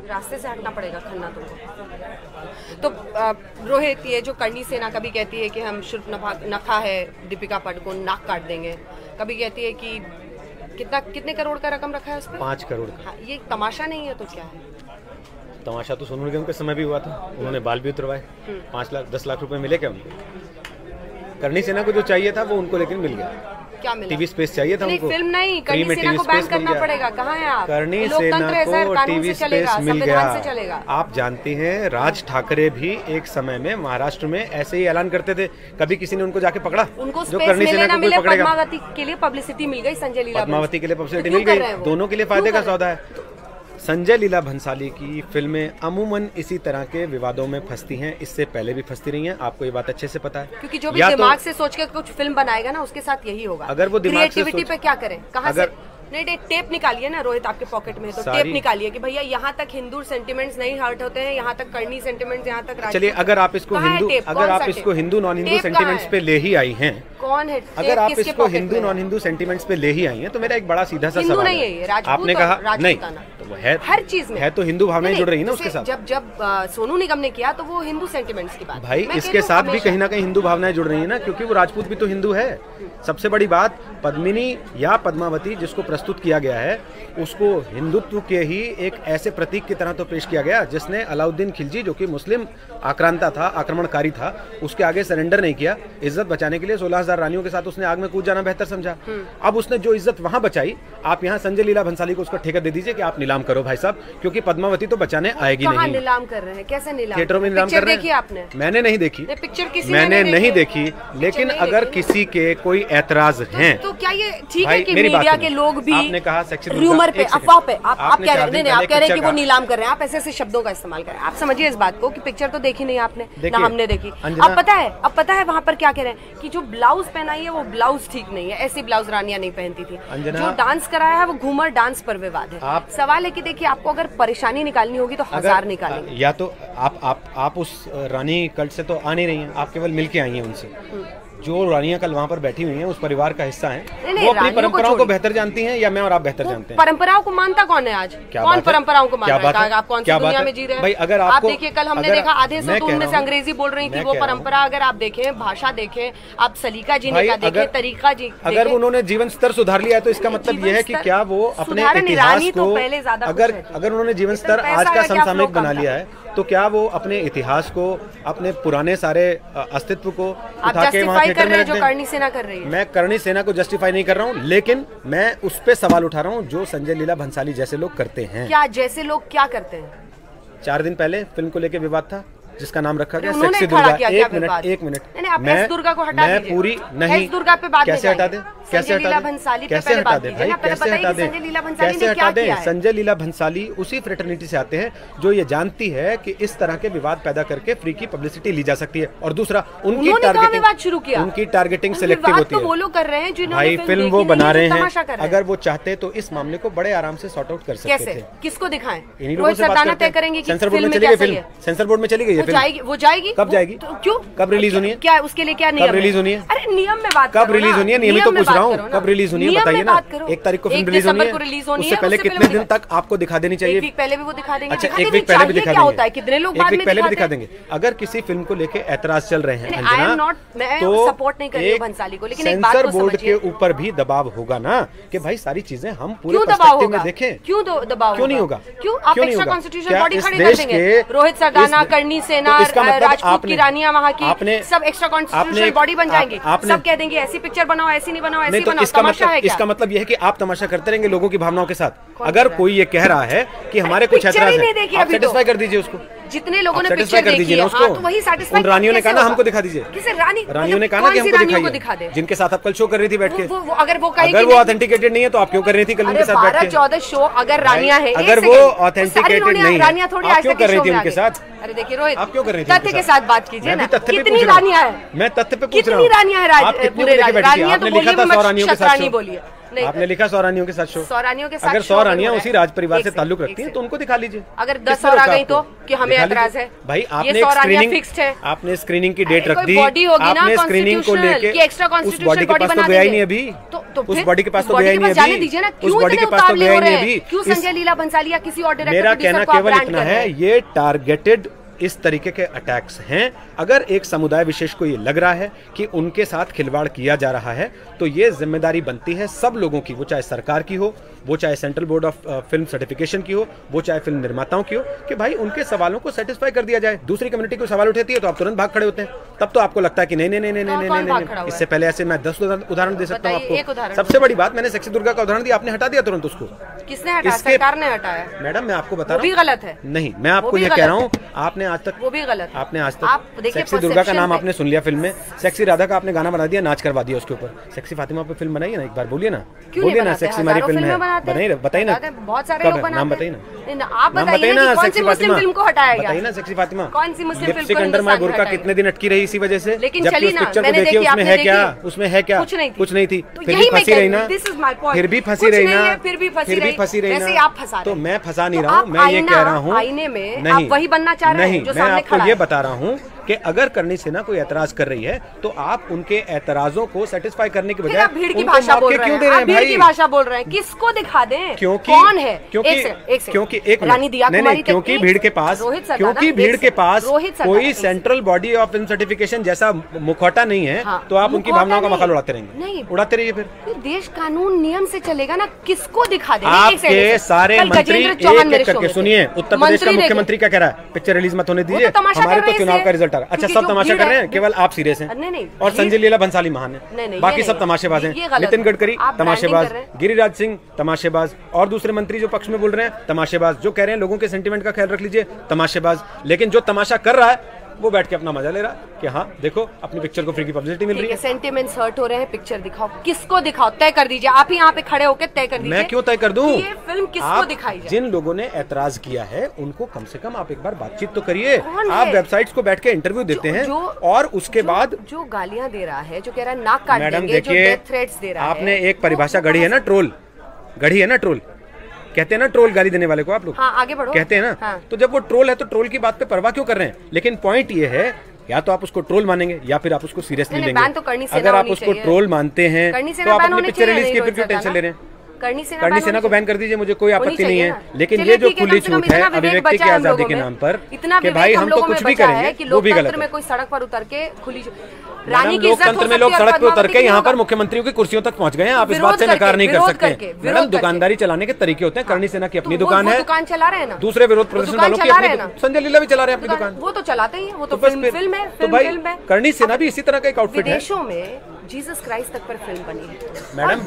रास्ते से हटना पड़ेगा खन्ना तुमको। तो रोहित, ये जो करणी सेना कभी कहती है कि हम शुर्फ नखा है दीपिका पादुकोण नाक काट देंगे, कभी कहती है कि कितने करोड़ का रकम रखा है उस पर? 5 करोड़। हाँ, ये तमाशा नहीं है तो क्या है? तमाशा तो सोनू निगम के समय भी हुआ था, उन्होंने बाल भी उतरवाए। 5 लाख 10 लाख रुपए मिले क्या उनको? करणी सेना को जो चाहिए था वो उनको लेकिन मिल गया। क्या मिला? टीवी स्पेस चाहिए था उनको। फिल्म नहीं, करणी सेना को बैन करना पड़ेगा। कहाँ है आप? करणी सेना को टीवी स्पेस मिल गया। आप जानते हैं राज ठाकरे भी एक समय में महाराष्ट्र में ऐसे ही ऐलान करते थे, कभी किसी ने उनको जाके पकड़ा? उनको जो करणी सेना को कोई पकड़ेगा। पद्मावती के लिए पब्लिसिटी मिल गई, संजय लीला पद्मावती के लिए पब्लिसिटी मिल गई, दोनों के लिए फायदे का सौदा है। संजय लीला भंसाली की फिल्में अमूमन इसी तरह के विवादों में फंसती हैं, इससे पहले भी फंसती रही हैं, आपको ये बात अच्छे से पता है। क्योंकि जो भी दिमाग से सोच के कुछ फिल्म बनाएगा ना, उसके साथ यही होगा। अगर वो दिमाग से क्रिएटिविटी पे क्या करें, कहाँ से? नहीं, टेप निकालिए ना रोहित, आपके पॉकेट में तो टेप निकालिए कि भैया यहाँ तक हिंदू सेंटिमेंट्स नहीं हर्ट होते हैं, यहाँ तक करनी सेंटिमेंट्स, यहाँ तक। चलिए, अगर आप इसको हिंदू नॉन हिंदू सेंटिमेंट्स पे ले ही आई हैं, कौन है? अगर आप इसको हिंदू नॉन हिंदू सेंटिमेंट्स पे ले ही आई हैं, तो मेरा एक बड़ा सीधा सा सवाल है। आपने कहा नहीं, तो वो है हर चीज में है, तो हिंदू भावनाएं जुड़ रही है ना उसके साथ। जब सोनू निगम ने किया तो वो हिंदू सेंटिमेंट्स की बात, भाई इसके साथ भी कहीं ना कहीं हिंदू भावनाएं जुड़ रही है ना, क्योंकि वो राजपूत भी तो हिंदू है। सबसे बड़ी बात, पद्मिनी या पद्मावती जिसको प्रस्तुत किया गया है, उसको हिंदुत्व के ही एक ऐसे प्रतीक की तरह तो पेश किया गया जिसने अलाउद्दीन खिलजी, जो कि मुस्लिम आक्रांता था, आक्रमणकारी था, उसके आगे सरेंडर नहीं किया। इज्जत बचाने के लिए 16,000 रानियों के साथ उसने आग में कूद जाना बेहतर समझा। अब उसने जो इज्जत वहां बचाई, आप यहाँ संजय लीला भंसाली को उसका ठेका दे दीजिए कि आप नीलाम करो भाई साहब, क्योंकि पद्मावती तो बचाने आएगी नहीं। नीलाम कर रहे हैं? कैसे नीलाम? थिएटरों में नीलाम कर रहे हैं। आपने? मैंने नहीं देखी पिक्चर, किसी मैंने नहीं देखी, लेकिन अगर किसी के कोई ऐतराज हैं तो क्या ये ठीक है कि मीडिया के लोग भी, आपने कहा र्यूमर पे, अफवाह पे आप कह रहे हैं, आप कह रहे हैं कि वो नीलाम कर रहे हैं, आप ऐसे ऐसे शब्दों का इस्तेमाल कर रहे हैं। आप समझिए इस बात को कि पिक्चर तो देखी नहीं आपने, ना हमने देखी। अब पता है वहाँ पर क्या कह रहे हैं कि जो ब्लाउज पहनाई है वो ब्लाउज ठीक नहीं है, ऐसी ब्लाउज रानियां नहीं पहनती थी। जो डांस कराया है वो घूमर डांस पर विवाद है। सवाल है कि देखिए, आपको अगर परेशानी निकालनी होगी तो 1000 निकालेंगे। या तो आप उस रानी कल्ट से तो आ नहीं रही हैं, आप केवल मिलके आई हैं उनसे। जो रानियां कल वहाँ पर बैठी हुई हैं उस परिवार का हिस्सा हैं, वो अपनी परंपराओं को बेहतर जानती हैं, या मैं और आप बेहतर जानते हैं? परंपराओं को मानता कौन है आज? कौन परंपराओं को मान रहा है? आप कौन सी दुनिया में जी रहे हैं भाई? अगर आप देखिए, कल हमने देखा आधे से तो उनमें से अंग्रेजी बोल रही थी, वो परंपरा अगर आप देखें, भाषा देखें, आप सलीका जीने का देखें, तरीका जी, अगर उन्होंने जीवन स्तर सुधार लिया है तो इसका मतलब यह है कि क्या वो अपने इतिहास को, अगर उन्होंने जीवन स्तर आज का समसामयिक बना लिया है, तो क्या वो अपने इतिहास को, अपने पुराने सारे अस्तित्व को उठा के वहाँ थिएटर में रख दें? करणी सेना कर रही है। मैं करणी सेना को जस्टिफाई नहीं कर रहा हूँ, लेकिन मैं उस पे सवाल उठा रहा हूँ जो संजय लीला भंसाली जैसे लोग करते हैं। क्या जैसे लोग क्या करते हैं? 4 दिन पहले फिल्म को लेकर विवाद था, जिसका नाम रखा गया सेक्सी दुर्गा। एक मिनट मैं दुर्गा को हटा दीजिए। पूरी नहीं, दुर्गा पे बात कैसे हटा दे? कैसे हटा दे भाई? कैसे हटा दे? कैसे हटा दे? संजय लीला भंसाली उसी फ्रेटर्निटी से आते हैं जो ये जानती है कि इस तरह के विवाद पैदा करके फ्री की पब्लिसिटी ली जा सकती है। और दूसरा, उनकी टारगेटिंग सिलेक्टिव होती है। वो लोग कर रहे हैं भाई, फिल्म वो बना रहे हैं, अगर वो चाहते तो इस मामले को बड़े आराम से सॉर्ट आउट कर सकते थे। किसको दिखाएं? इन्हीं लोगों से बात करते हैं। सेंसर बोर्ड में चली गई फिल्म, सेंसर बोर्ड में चली गई जाएगी, वो जाएगी। कब जाएगी? क्यों? कब रिलीज होनी है? क्या उसके लिए क्या नियम? कब रिलीज होनी है? अरे नियम में बात कब रिलीज होनी है? नियम तो पूछ रहा हूँ, कब रिलीज होनी है बताइए ना। 1 तारीख को फिल्म रिलीज होनी है, उससे पहले कितने दिन तक आपको दिखा देनी चाहिए? 1 वीक पहले भी वो दिखा देंगे। अच्छा, 1 वीक पहले भी दिखा देंगे। कितने लोग 1 वीक पहले भी दिखा देंगे। अगर किसी फिल्म को लेके ऐतराज चल रहे हैं अंजना, तो सपोर्ट नहीं कर रही हूं भंसाली को, लेकिन एक बात सेंसर बोर्ड के ऊपर भी दबाव होगा ना कि भाई सारी चीजें हम पूरे पर्सपेक्टिव में देखें। क्यों दबाव? क्यों नहीं होगा? क्यों आप एक्स्ट्रा कॉन्स्टिट्यूशनल बॉडी खड़ी कर देंगे? रोहित सरदाना, करणी सेना, राजपूत की रानियां वहाँ की सब एक्स्ट्रा कॉन्स्टिट्यूशनल बॉडी बन जाएंगे। सब कह देंगे ऐसी पिक्चर बनाओ, ऐसी नहीं बनाओ, ऐसी बनाओ। इसका मतलब यह है कि आप तमाशा करते रहेंगे लोगों की भावनाओं के साथ। अगर कोई ये कह रहा है कि हमारे कुछ ऐतराज है, आप सेटिस्फाई कर दीजिए उसको। जितने लोगों ने पिक्चर देखी है, हाँ, तो वही सेटिस्फाई। उन रानियों ने कहा ना हमको दिखा दीजिए। किसे रानियों ने कहा ना कि हमको दिखाइए, जिनके साथ आप कल शो कर रही थी बैठ के। अगर वो ऑथेंटिकेटेड नहीं है तो आप क्यों कर रही थी कल उनके साथ बैठ के? 12-14 शो अगर रानियां है, अगर वो ऑथेंटिकेटेड नहीं है, रानियां थोड़ी आप क्यों कर रही थी उनके साथ? अरे देखिए रोहित, आप क्यों कर रही थी? तथ्य के साथ बात कीजिए ना। कितनी रानियां है? मैं तथ्य पे पूछ रहा हूँ। कितनी रानियां है? आप कितनी रानियां तो बोलिए, मैं शतरानी बोलिए। आपने लिखा 100 रानियों के साथ शो, 100 रानियों के साथ। अगर 100 रानियां उसी राज परिवार से ताल्लुक रखती हैं तो उनको दिखा लीजिए। अगर 10 और आ गई तो कि हमें एतराज है भाई। आपने स्क्रीनिंग की डेट रख दी, आपने स्क्रीनिंग को लेके उस बॉडी के पास तो गया ही नहीं अभी, उस बॉडी के पास तो गया ही नहीं अभी, उस बॉडी के पास तो गया ही नहीं अभी। क्यों संजय लीला बंसाली या किसी और डायरेक्टर मेरा कहना केवल इतना है, ये टारगेटेड इस तरीके के अटैक्स हैं। अगर एक समुदाय विशेष को ये लग रहा है कि उनके साथ खिलवाड़ किया जा रहा है तो ये जिम्मेदारी बनती है सब लोगों की, वो चाहे सरकार की हो, वो चाहे central board of film certification की हो, वो चाहे फिल्म निर्माताओं की हो, कि भाई उनके सवालों को सेटिस्फाई कर दिया जाए। दूसरी कम्युनिटी को सवाल उठाती है तो आप तुरंत भाग खड़े होते हैं, तब तो आपको लगता है कि नहीं नहीं नहीं नहीं नहीं नहीं। इससे पहले ऐसे मैं 10 उदाहरण दे सकता हूँ आपको। सबसे बड़ी बात, मैंने सेक्सी दुर्गा का उदाहरण दिया, आपने हटा दिया तुरंत उसको। किसने हटाया? सरकार ने हटाया। मैडम मैं आपको बता रहा हूँ, गलत है। नहीं, मैं आपको ये कह रहा हूँ, आपने आज तक वो भी गलत, आपने आज तक सेक्सी दुर्गा का नाम आपने सुन लिया फिल्म में, सेक्सी राधा का आपने गाना बना दिया, नाच करवा दिया उसके ऊपर। सेक्सी फातिमा पे फिल्म बनाई है ना, एक बार बोलिए ना, बोलिए ना, सेक्सी हमारी फिल्म है, बनाइए, बताइए ना, बहुत सारे लोग नाम बताइए ना, आप बताइए ना कौन सी मुस्लिम फिल्म को हटाया गया, बताइए ना सेक्सी फातिमा, कौन सी मुस्लिम फिल्म को अंडर माय बुर्का कितने दिन अटकी रही इसी वजह से। लेकिन जबकि उस पिक्चर को देखिए, उसमें है क्या, उसमें है क्या, कुछ नहीं थी, फिर भी फंसी रही ना, फिर भी फंसी रही ना, फिर भी फंसी रही ना। तो मैं फंसा नहीं रहा हूँ, मैं ये कह रहा हूँ, आईने में आप वही बनना चाह रहे हैं जो सामने खड़ा है। मैं आपको ये बता रहा हूँ कि अगर करनी सेना कोई ऐतराज कर रही है तो आप उनके ऐतराजों को सेटिस्फाई करने के बजाय भीड़ की भाषा बोल रहे हैं, भाई भीड़ की भाषा बोल रहे हैं, किसको दिखा दें, क्योंकि कौन है, क्योंकि एक रानी दिया कुमारी, क्योंकि भीड़ के पास कोई central body of film certification जैसा मुखौटा नहीं है, तो आप उनकी भावनाओं का मखाल उड़ाते रहेंगे। नहीं उड़ाते रहिए, फिर देश कानून नियम से चलेगा ना, किसको दिखा दें। आपके सारे मंत्री एक करके सुनिए, उत्तर प्रदेश का मुख्यमंत्री क्या कह रहा है, पिक्चर रिलीज मत होने दीजिए, हमारे तो चुनाव का रिजल्ट। अच्छा, सब तमाशा कर रहे हैं, केवल आप सीरियस हैं। नहीं, और संजय लीला भंसाली महान है, बाकी सब तमाशेबाज हैं। नितिन गडकरी तमाशेबाज, गिरिराज सिंह तमाशेबाज, और दूसरे मंत्री जो पक्ष में बोल रहे हैं तमाशेबाज, जो कह रहे हैं लोगों के सेंटीमेंट का ख्याल रख लीजिए तमाशेबाज। लेकिन जो तमाशा कर रहा है वो बैठ के अपना मजा ले रहा है कि हाँ देखो अपनी पिक्चर को फ्री की पब्लिसिटी मिल रही है। सेंटिमेंट्स हर्ट हो रहे हैं, पिक्चर दिखाओ, किसको दिखाओ, तय कर दीजिए। आप ही यहाँ पे खड़े होकर तय कर दीजिए। मैं क्यों तय कर दूं? ये फिल्म किसको दिखाई जाए? जिन लोगों ने ऐतराज किया है उनको कम से कम आप एक बार बातचीत तो करिए। आप वेबसाइट्स को बैठ के इंटरव्यू देते हैं और उसके बाद जो गालियां दे रहा है, जो कह रहा है नाक काट देंगे, जो डेथ थ्रेट्स दे रहा है। आपने एक परिभाषा गढ़ी है ना, ट्रोल गढ़ी है ना, ट्रोल कहते हैं ना, ट्रोल गाली देने वाले को आप लोग। हाँ, आगे बढ़ो। कहते हैं ना, तो जब वो ट्रोल है तो ट्रोल की बात पे परवाह क्यों कर रहे हैं? लेकिन पॉइंट ये है, या तो आप उसको ट्रोल मानेंगे या फिर आप उसको सीरियसली लेंगे। तो अगर आप उसको ट्रोल मानते हैं तो आप अपनी पिक्चर रिलीज की फिर क्यों टेंशन ले रहे हैं? करनी सेना को बैन कर दीजिए, मुझे कोई आपत्ति नहीं है। लेकिन ये जो खुली छूट है अभिव्यक्ति की आजादी के नाम पर कि भाई हम तो कुछ भी करेंगे, वो भी गलत है। कोई सड़क पर उतर के खुली रानी की लोकतंत्र में लोग सड़क पे उतर के यहाँ पर मुख्यमंत्रियों की कुर्सियों तक पहुँच गए हैं। आप इस बात से नकार नहीं कर सकते। मैडम, दुकानदारी चलाने के तरीके होते हैं। करनी सेना की अपनी दुकान है, दुकान चला रहे हैं ना, दूसरे विरोध प्रदर्शन वालों की अपनी, संजय लीला भी चला रहे हैं अपनी दुकान, वो तो चलाते ही, वो तो फिल्म है। तो भाई करनी सेना भी इसी तरह का एक आउटफिट है। विदेशों में जीसस क्राइस्ट तक पर फिल्म बनी है मैडम,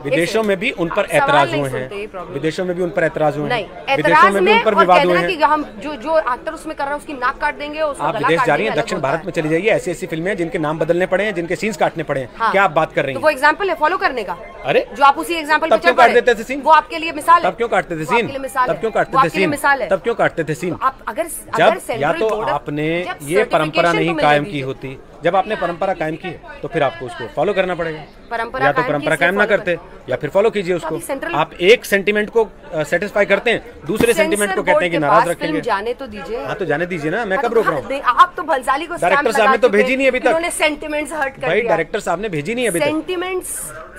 विदेशों में भी उन पर ऐतराज हुए हैं, विदेशों में भी उन पर ऐतराज हुए हैं, विदेशों में भी उन पर विवाद हुए हैं। हम जो एक्टर उसमें कर रहा है उसकी नाक काट देंगे। आप विदेश जा रही हैं, दक्षिण भारत में चली जाइए, ऐसी ऐसी फिल्में जिनके नाम बदलने पड़े हैं, जिनके सीन्स काटने पड़े हैं। क्या आप बात कर रही हैं? वो एग्जाम्पल है फॉलो करने का। अरे जो आप उसी एग्जाम्पल पे क्यों काट देते थे सीन? वो आपके लिए मिसाल है। तब क्यों काटते थे सीन? तब क्यों काटते थे सीन? तब क्यों काटते थे सीन? जब या तो आपने ये परंपरा नहीं कायम की होती, जब आपने परंपरा कायम की तो फिर आपको उसको फॉलो करना पड़ेगा। या तो परंपरा कायम ना करते या फिर फॉलो कीजिए उसको। आप एक सेंटीमेंट को सेटिस्फाई करते हैं, दूसरे सेंटीमेंट को कहते हैं कि नाराज रखेंगे। जाने तो दीजिए। हाँ, तो जाने दीजिए ना, मैं कब रोक रहा हूँ? आप तो भंसाली को डायरेक्टर साहब ने तो भेजी नहीं अभी तक। सेंटिमेंट्स हर्ट कर भाई, डायरेक्टर साहब ने भेजी नहीं अभी तक।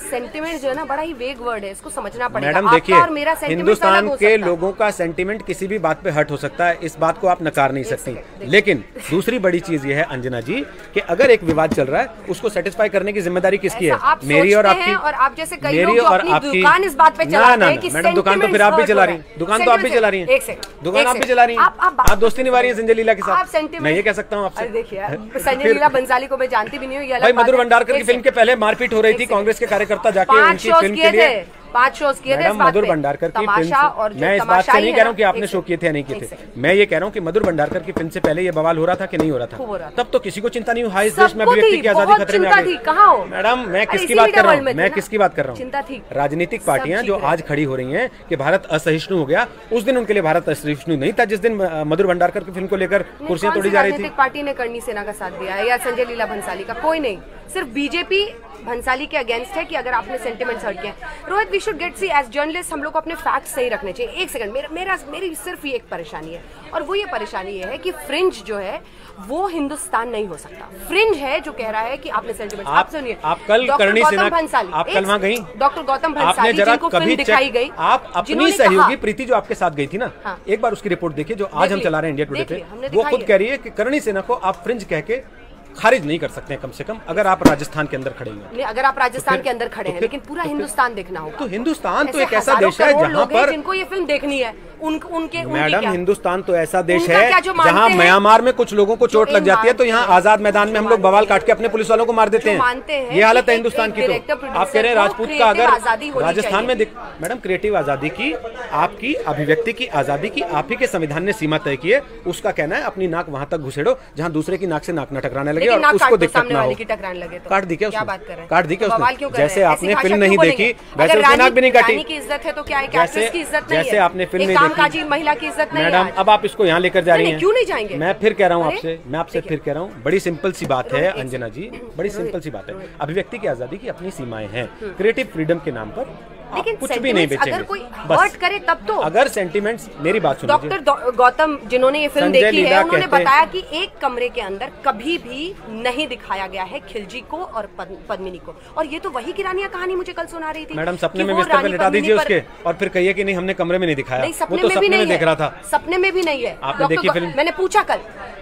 सेंटिमेंट जो है ना, बड़ा ही वेग वर्ड है, इसको समझना पड़ेगा। मैडम देखिए, हिंदुस्तान के लोगों का सेंटीमेंट किसी भी बात पे हर्ट हो सकता है, इस बात को आप नकार नहीं सकती। लेकिन दूसरी बड़ी चीज ये है अंजना जी कि अगर एक विवाद चल रहा है उसको सेटिस्फाई करने की जिम्मेदारी किसकी है? मेरी और आपकी। और आप जैसे कई लोग जो अपनी दुकान इस बात पे चलाते हैं कि मैडम, दुकान तो फिर आप भी चला रही हैं, दुकान तो आप भी चला रही हैं, दुकान आप भी चला रही हैं, आप दोस्ती निभा रही हैं संजय लीला के साथ। मैं ये कह सकता हूँ आपसे। देखिए, संजय लीला बंसाली को मैं जानती भी नहीं हूँ। भाई, मधुर भंडारकर की फिल्म के पहले मारपीट हो रही थी, कांग्रेस के कार्यकर्ता जाके उनकी फिल्म के लिए 5 शोज किए थे। मधुर भंडारकर की तमाशा और मैं इस बात से नहीं कह रहा हूँ कि आपने शो किए थे या नहीं किए थे, मैं ये कह रहा हूँ कि मधुर भंडारकर की फिल्म से पहले ये बवाल हो रहा था कि नहीं हो रहा था? तब तो किसी को चिंता नहीं हुई, इस देश में अभिव्यक्ति की आजादी खतरे में आ गई। मैडम मैं किसकी बात कर रहा हूँ, मैं किसकी बात कर रहा हूँ? चिंता थी। राजनीतिक पार्टियां जो आज खड़ी हो रही हैं कि भारत असहिष्णु हो गया, उस दिन उनके लिए भारत असहिष्णु नहीं था जिस दिन मधुर भंडारकर की फिल्म को लेकर कुर्सियां तोड़ी जा रही थी। पार्टी ने करणी सेना का साथ दिया है या संजय लीला भंसाली का? कोई नहीं, सिर्फ बीजेपी भंसाली के अगेंस्ट है कि अगर आपने सेंटिमेंट्स हट किए। Rohit, we should get see as journalist हम लोग को अपने फैक्ट्स सही रखने चाहिए। एक सेकंड, मेरी सिर्फ ये एक परेशानी है, और वो ये परेशानी ये है कि फ्रिंज जो है वो हिंदुस्तान नहीं हो सकता। फ्रिंज है जो कह रहा है कि आपने सेंटिमेंट्स। आप सुनिए, आप कल करणी सेना भंसाली, आप कल वहां गई, डॉक्टर गौतम भंसाली जिनको फिल्म दिखाई गई, आप अपनी सहयोगी प्रीति जो आपके साथ गई थी ना, एक बार उसकी रिपोर्ट देखिए जो आज हम चला रहे हैं इंडिया टुडे पे, वो खुद कह रही है कि करणी सेना को आप फ्रिंज कह के खारिज नहीं कर सकते हैं, कम से कम अगर आप राजस्थान के अंदर खड़े हैं। अगर आप राजस्थान के अंदर खड़े हैं, लेकिन पूरा हिंदुस्तान देखना होगा। तो हिंदुस्तान तो एक ऐसा देश है जहाँ पर जिनको ये फिल्म देखनी है, उनके मैडम हिंदुस्तान तो ऐसा देश है जहाँ म्यांमार में कुछ लोगों को चोट लग जाती है तो यहाँ आजाद मैदान में हम लोग बवाल काट के अपने पुलिस वालों को मार देते हैं। ये हालत है हिंदुस्तान की। तो आप कह रहे हैं राजपूत का अगर राजस्थान में मैडम क्रिएटिव आजादी की, आपकी अभिव्यक्ति की आजादी की आप ही के संविधान ने सीमा तय की है। उसका कहना है अपनी नाक वहां तक घुसेड़ो जहाँ दूसरे की नाक से नाक न टकराने लगे और उसको दिक्कत ना हो। काट दी क्या? काट दी क्या? जैसे आपने फिल्म नहीं देखी वैसे उसकी नाक भी नहीं काटी। इज्जत है तो क्या है? जैसे आपने फिल्म नहीं कामकाजी महिला की इज्जत नहीं है। मैडम अब आप इसको यहाँ लेकर जा रही हैं, क्यों नहीं जाएंगे? मैं फिर कह रहा हूँ आपसे, मैं आपसे फिर कह रहा हूँ, बड़ी सिंपल सी बात है अंजना जी, बड़ी सिंपल सी बात है। अभिव्यक्ति की आजादी की अपनी सीमाएं हैं, क्रिएटिव फ्रीडम के नाम पर लेकिन कुछ भी नहीं बेचेंगे। अगर कोई हर्ट करे तब तो। अगर सेंटिमेंट्स, मेरी बात सुनिए, डॉक्टर गौतम जिन्होंने ये फिल्म देखी है उन्होंने बताया कि एक कमरे के अंदर कभी भी नहीं दिखाया गया है खिलजी को और पद्मिनी को। और ये तो वही किरानिया कहानी मुझे कल सुना रही थी। मैडम सपने में बिस्तर पे लिटा दीजिए उसके और फिर कहिए कि नहीं हमने कमरे में नहीं दिखाया। नहीं, सपने में भी नहीं देख रहा था। सपने में भी नहीं है। आपने देखी फिल्म?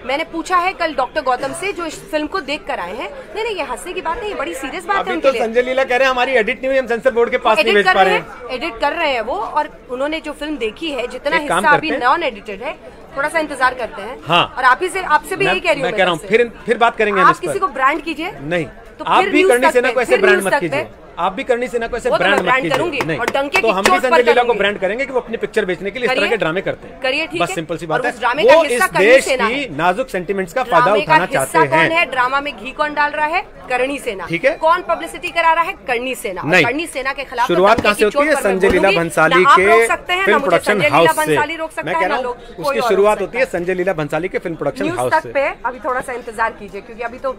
मैंने पूछा है कल डॉक्टर गौतम से जो इस फिल्म को देख कर आए हैं। नहीं, ये हंसने की बात नहीं, ये बड़ी सीरियस बात है उनके लिए। संजय लीला कह रहे हैं हमारी एडिट नहीं हुई, हम सेंसर बोर्ड के पास नहीं भेज पा रहे हैं। एडिट कर रहे हैं वो, और उन्होंने जो फिल्म देखी है जितना हिस्सा अभी नॉन एडिटेड है, थोड़ा सा इंतजार करते हैं। हाँ। और आपसे भी यही कह रही हूँ, मैं कह रहा हूँ फिर बात करेंगे। आप किसी को ब्रांड कीजिए नहीं, तो आप भी करणी सेना को ऐसे ब्रांड मत कीजिए। आप भी करणी सेना को ऐसे ब्रांड मत कीजिए। नहीं, तो हम भी संजय लीला को ब्रांड करेंगे कि वो अपनी पिक्चर बेचने के लिए इस तरह के ड्रामे करते हैं। करिए, ठीक है। बस सिंपल सी बात है, वो इस देश की नाजुक सेंटिमेंट्स का फायदा उठाना चाहते हैं। ड्रामा में घी कौन डाल रहा है? करणी सेना। ठीक है। कौन पब्लिसिटी करा रहा है? करणी सेना। करणी सेना के खिलाफ शुरुआत कहाँ से होती है? संजय लीला भंसाली के फिल्म प्रोडक्शन हाउस से। मैं कह रहा हूँ उसकी शुरुआत होती है संजय लीला भंसाली के फिल्म प्रोडक्शन हाउस से। अभी थोड़ा सा इंतजार कीजिए क्योंकि अभी तो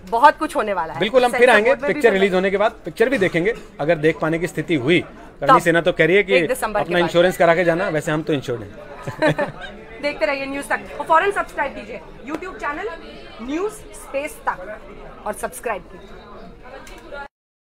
बहुत कुछ होने वाला है। बिल्कुल, हम फिर आएंगे पिक्चर रिलीज होने के बाद, पिक्चर भी देखेंगे अगर देख पाने की स्थिति हुई। करणी सेना तो कह रही है कि अपना इंश्योरेंस करा के जाना, वैसे हम तो इंश्योर्ड हैं। देखते रहिए न्यूज तक और फौरन सब्सक्राइब कीजिए यूट्यूब चैनल न्यूज स्पेस तक और सब्सक्राइब कीजिए।